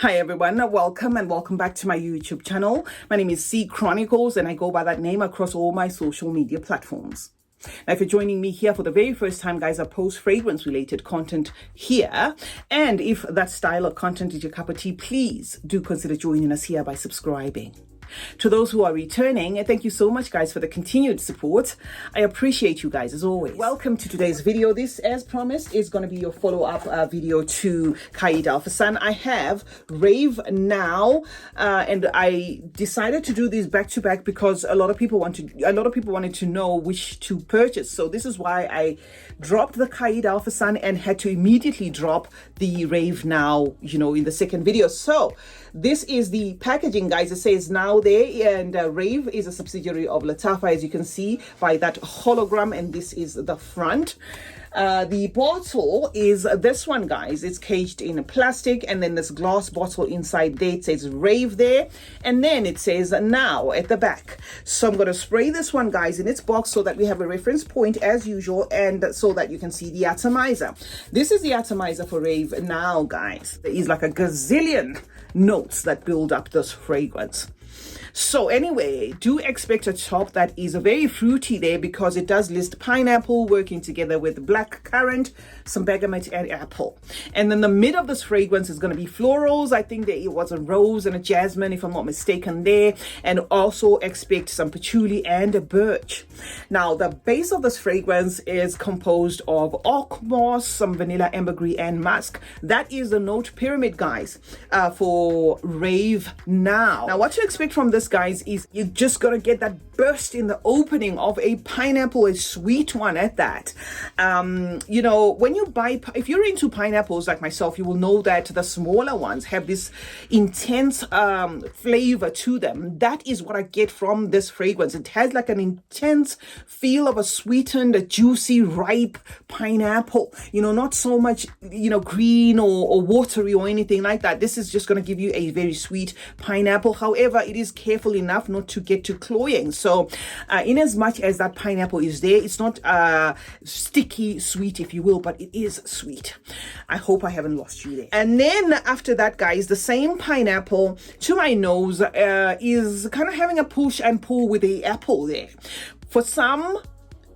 Hi everyone, welcome and welcome back to my YouTube channel. My name is CeeChronicles and I go by that name across all my social media platforms. Now, if you're joining me here for the very first time, guys, I post fragrance related content here. And if that style of content is your cup of tea, please do consider joining us here by subscribing. To those who are returning, thank you so much, guys, for the continued support. I appreciate you guys as always. Welcome to today's video. This, as promised, is going to be your follow-up video to Qaid Al Fassan. I have Rave now, and I decided to do these back to back because a lot of people wanted to know which to purchase. So this is why I dropped the Qaid Al Fassan and had to immediately drop the Rave now, in the second video. So this is the packaging, guys. It says now there, and Rave is a subsidiary of Lattafa, as you can see by that hologram, and this is the front. The bottle is this one, guys. It's caged in plastic, and then this glass bottle inside there. It says Rave there, and then it says now at the back. So I'm going to spray this one, guys, in its box so that we have a reference point as usual, and so that you can see the atomizer. This is the atomizer for Rave now, guys. There is like a gazillion notes that build up this fragrance. So anyway, do expect a top that is very fruity there, because it does list pineapple working together with black currant, some bergamot and apple. And then the mid of this fragrance is going to be florals. I think there was a rose and a jasmine, if I'm not mistaken there. And also expect some patchouli and a birch. Now, the base of this fragrance is composed of oak moss, some vanilla, ambergris and musk. That is the note pyramid, guys, for Rave now. Now, what to expect from this, guys, is you're just gonna get that burst in the opening of a pineapple, a sweet one at that. When you buy, if you're into pineapples like myself, you will know that the smaller ones have this intense flavor to them. That is what I get from this fragrance. It has like an intense feel of a sweetened, juicy, ripe pineapple. Not so much, green or watery or anything like that. This is just going to give you a very sweet pineapple. However, it is careful enough not to get too cloying. So in as much as that pineapple is there, it's not sticky sweet, if you will, but it is sweet. I hope I haven't lost you there. And then after that, guys, the same pineapple to my nose is kind of having a push and pull with the apple there. For some,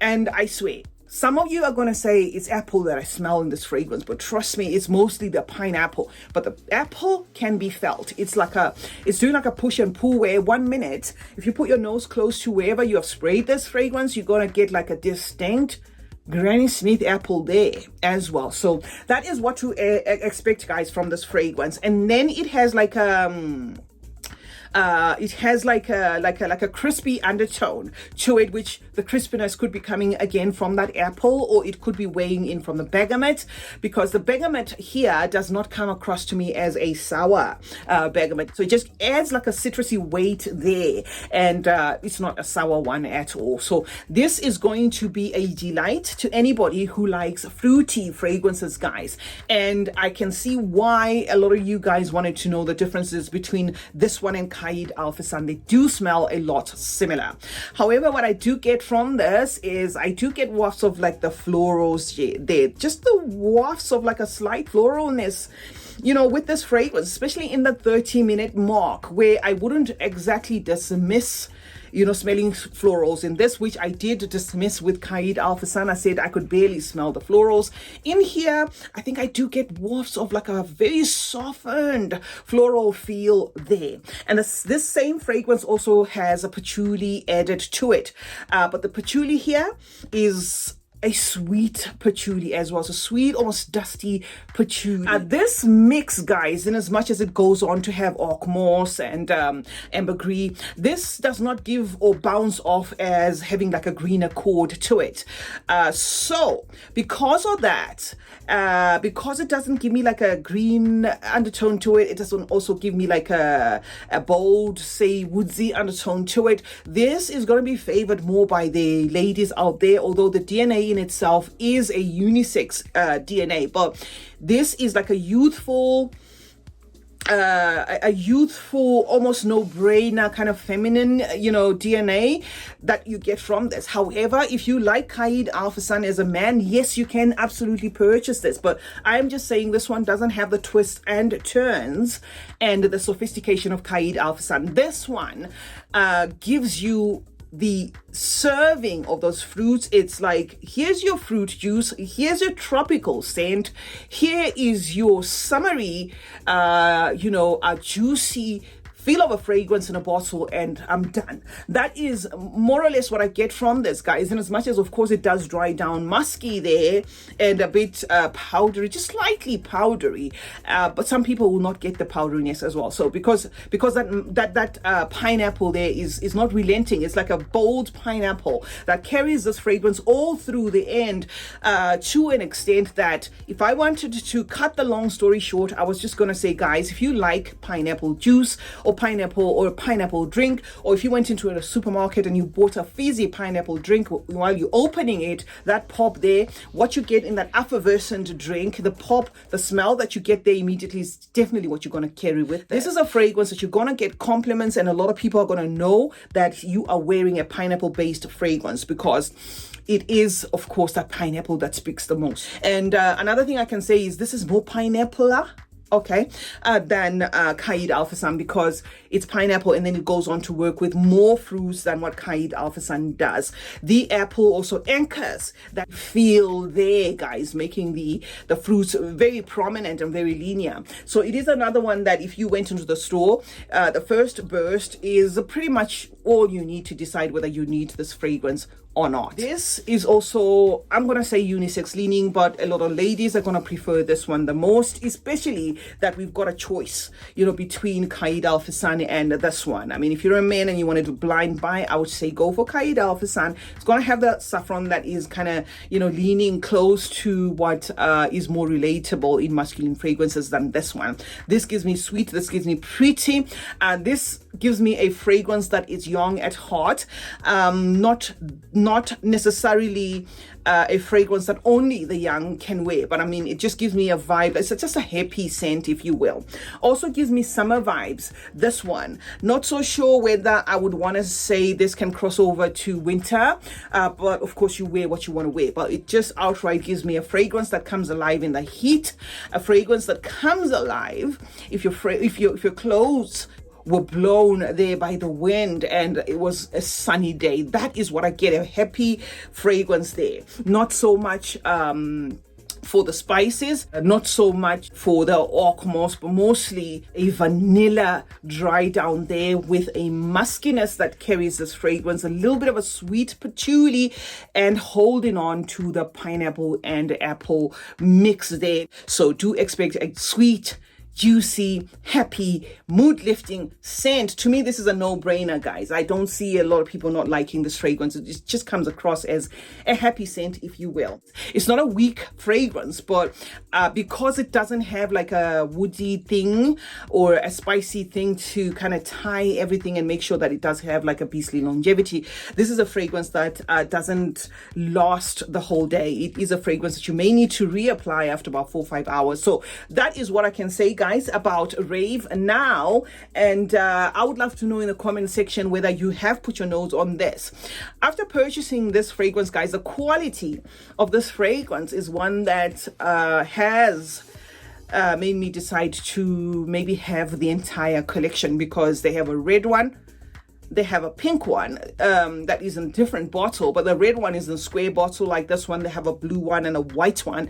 and I swear, some of you are going to say it's apple that I smell in this fragrance, but trust me, it's mostly the pineapple. But the apple can be felt. It's doing like a push and pull, where 1 minute, if you put your nose close to wherever you have sprayed this fragrance, you're going to get like a distinct Granny Smith apple there as well. So that is what to expect, guys, from this fragrance. And then it has like a crispy undertone to it, which the crispiness could be coming again from that apple, or it could be weighing in from the bergamot, because the bergamot here does not come across to me as a sour bergamot. So it just adds like a citrusy weight there, and it's not a sour one at all. So this is going to be a delight to anybody who likes fruity fragrances, guys. And I can see why a lot of you guys wanted to know the differences between this one and Qaid Al Fassan. They do smell a lot similar. However, what I do get from this is I do get wafts of like the florals there, just the wafts of like a slight floralness, with this fragrance, especially in the 30-minute mark, where I wouldn't exactly dismiss smelling florals in this, which I did dismiss with Qaid Al Fassan. I said I could barely smell the florals. In here, I think I do get wafts of like a very softened floral feel there. And this same fragrance also has a patchouli added to it. But the patchouli here is a sweet patchouli as well. So sweet, almost dusty patchouli. This mix, guys, in as much as it goes on to have oak moss and ambergris, this does not give or bounce off as having like a greener chord to it. So because of that, because it doesn't give me like a green undertone to it, it doesn't also give me like a bold, say, woodsy undertone to it. This is going to be favored more by the ladies out there, although the DNA in itself is a unisex DNA, but this is like a youthful, a youthful, almost no-brainer kind of feminine, DNA that you get from this. However, if you like Qaid Al Fasan as a man, yes, you can absolutely purchase this. But I'm just saying this one doesn't have the twists and turns and the sophistication of Qaid Al Fasan. This one gives you the serving of those fruits. It's like, here's your fruit juice, here's your tropical scent, here is your summery, a juicy feel of a fragrance in a bottle, and I'm done. That is more or less what I get from this, guys. And as much as, of course, it does dry down musky there and a bit powdery, just slightly powdery, but some people will not get the powderiness as well. So because that pineapple there is not relenting. It's like a bold pineapple that carries this fragrance all through the end, to an extent that if I wanted to cut the long story short, I was just going to say, guys, if you like pineapple juice or pineapple or a pineapple drink, or if you went into a supermarket and you bought a fizzy pineapple drink, while you're opening it, that pop there, what you get in that effervescent drink, the pop, the smell that you get there immediately is definitely what you're going to carry with this. This is a fragrance that you're going to get compliments, and a lot of people are going to know that you are wearing a pineapple based fragrance, because it is, of course, that pineapple that speaks the most. And another thing I can say is this is more pineapple than Qaid Al Fasan, because it's pineapple and then it goes on to work with more fruits than what Qaid Al Fasan does. The apple also anchors that feel there, guys, making the fruits very prominent and very linear. So it is another one that if you went into the store, the first burst is pretty much all you need to decide whether you need this fragrance or not. This is also, I'm going to say unisex leaning, but a lot of ladies are going to prefer this one the most, especially that we've got a choice, between Qaid Al Fasan and this one. I mean, if you're a man and you wanted to blind buy, I would say go for Qaid Al Fasan. It's going to have that saffron that is kind of, leaning close to what is more relatable in masculine fragrances than this one. This gives me sweet, this gives me pretty, and this gives me a fragrance that is young at heart, not necessarily a fragrance that only the young can wear, but I mean, it just gives me a vibe. It's just a happy scent, if you will. Also gives me summer vibes. This one, not so sure whether I would want to say this can cross over to winter, but of course you wear what you want to wear. But it just outright gives me a fragrance that comes alive in the heat, a fragrance that comes alive if your clothes were blown there by the wind and it was a sunny day. That is what I get, a happy fragrance there. Not so much for the spices, not so much for the oak moss, but mostly a vanilla dry down there with a muskiness that carries this fragrance, a little bit of a sweet patchouli, and holding on to the pineapple and apple mix there. So do expect a sweet, juicy, happy, mood-lifting scent. To me, this is a no-brainer, guys. I don't see a lot of people not liking this fragrance. It just comes across as a happy scent, if you will. It's not a weak fragrance, but because it doesn't have like a woody thing or a spicy thing to kind of tie everything and make sure that it does have like a beastly longevity, this is a fragrance that doesn't last the whole day. It is a fragrance that you may need to reapply after about 4 or 5 hours. So that is what I can say, guys, about Rave now. And I would love to know in the comment section whether you have put your nose on this. After purchasing this fragrance, guys, the quality of this fragrance is one that has made me decide to maybe have the entire collection, because they have a red one, they have a pink one that is in a different bottle, but the red one is in a square bottle like this one. They have a blue one and a white one.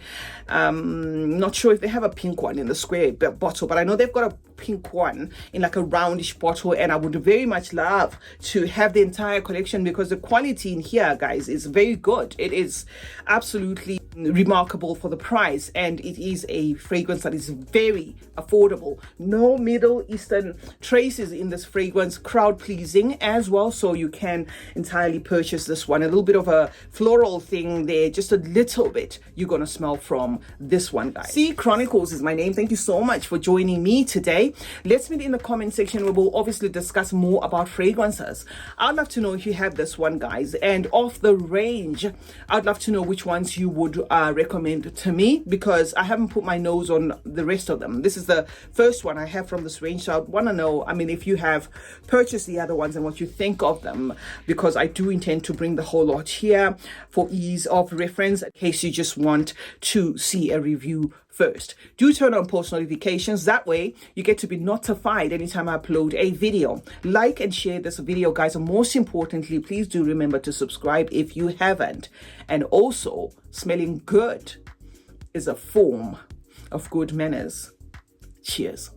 Not sure if they have a pink one in the square bottle, but I know they've got a pink one in like a roundish bottle, and I would very much love to have the entire collection, because the quality in here, guys, is very good. It is absolutely remarkable for the price, and it is a fragrance that is very affordable. No Middle Eastern traces in this fragrance, crowd pleasing as well, so you can entirely purchase this one. A little bit of a floral thing there, just a little bit you're gonna smell from this one, guys. CeeChronicles is my name. Thank you so much for joining me today. okay? Let's meet in the comment section where we'll obviously discuss more about fragrances. I'd love to know if you have this one, guys, and of the range, I'd love to know which ones you would recommend to me, because I haven't put my nose on the rest of them. This is the first one I have from this range, so I want to know, I mean, if you have purchased the other ones and what you think of them, because I do intend to bring the whole lot here for ease of reference in case you just want to see a review first. Do turn on post notifications. That way you get to be notified anytime I upload a video. Like and share this video, guys, and most importantly, please do remember to subscribe if you haven't. And also, smelling good is a form of good manners. Cheers.